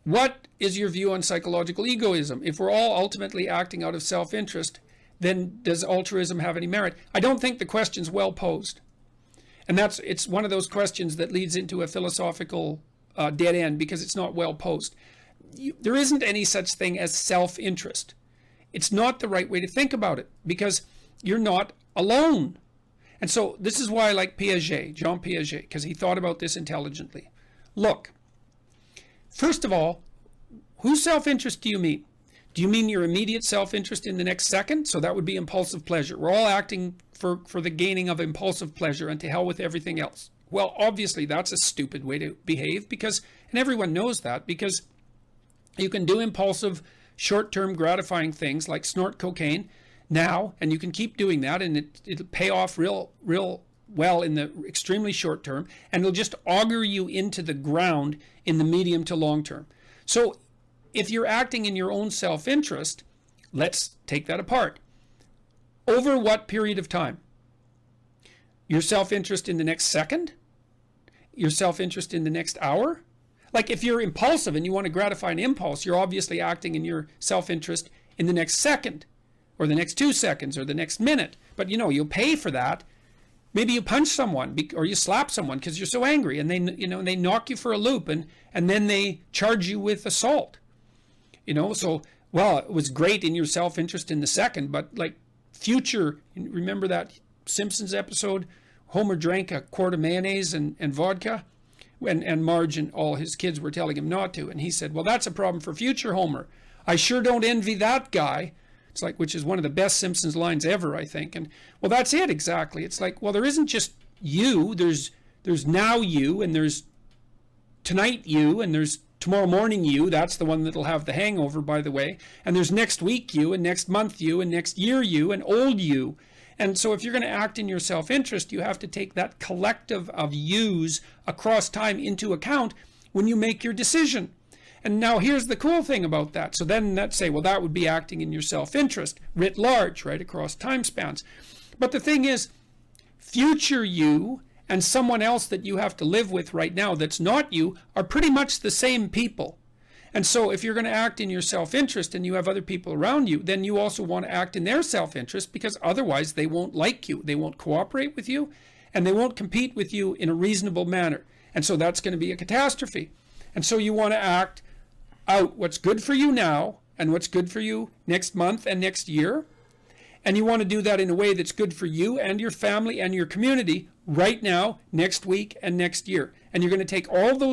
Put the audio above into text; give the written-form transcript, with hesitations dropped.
What is your view on psychological egoism? If we're all ultimately acting out of self-interest, then does altruism have any merit? I don't think the question's well posed. And it's one of those questions that leads into a philosophical dead end because it's not well posed. There isn't any such thing as self-interest. It's not the right way to think about it because you're not alone. And so this is why I like Piaget, Jean Piaget, because he thought about this intelligently. Look, first of all, whose self-interest do you mean? Do you mean your immediate self-interest in the next second? So that would be impulsive pleasure. We're all acting for the gaining of impulsive pleasure and to hell with everything else. Well, obviously that's a stupid way to behave because, and everyone knows that, because you can do impulsive, short-term gratifying things like snort cocaine now, and you can keep doing that and it'll pay off real well in the extremely short term, and it'll just auger you into the ground in the medium to long term. So if you're acting in your own self-interest, let's take that apart. Over what period of time? Your self-interest in the next second? Your self-interest in the next hour? Like if you're impulsive and you want to gratify an impulse, you're obviously acting in your self-interest in the next second or the next 2 seconds or the next minute. But you'll pay for that. Maybe you punch someone or you slap someone because you're so angry and they knock you for a loop and then they charge you with assault. So, well, it was great in your self-interest in the second, but like future, remember that Simpsons episode? Homer drank a quart of mayonnaise and vodka and Marge and all his kids were telling him not to. And he said, well, that's a problem for future Homer. I sure don't envy that guy. It's like, which is one of the best Simpsons lines ever, I think. And well, that's it exactly. It's like, well, there isn't just you. There's now you, and there's tonight you, and there's tomorrow morning you. That's the one that'll have the hangover, by the way. And there's next week you, and next month you, and next year you, and old you. And so if you're going to act in your self-interest, you have to take that collective of yous across time into account when you make your decision. And now here's the cool thing about that. So then let's say, well, that would be acting in your self-interest writ large, right, across time spans. But the thing is, future you and someone else that you have to live with right now that's not you are pretty much the same people. And so if you're going to act in your self-interest and you have other people around you, then you also want to act in their self-interest because otherwise they won't like you. They won't cooperate with you and they won't compete with you in a reasonable manner. And so that's going to be a catastrophe. And so you want to act out what's good for you now and what's good for you next month and next year. And you want to do that in a way that's good for you and your family and your community right now, next week, and next year. And you're going to take all those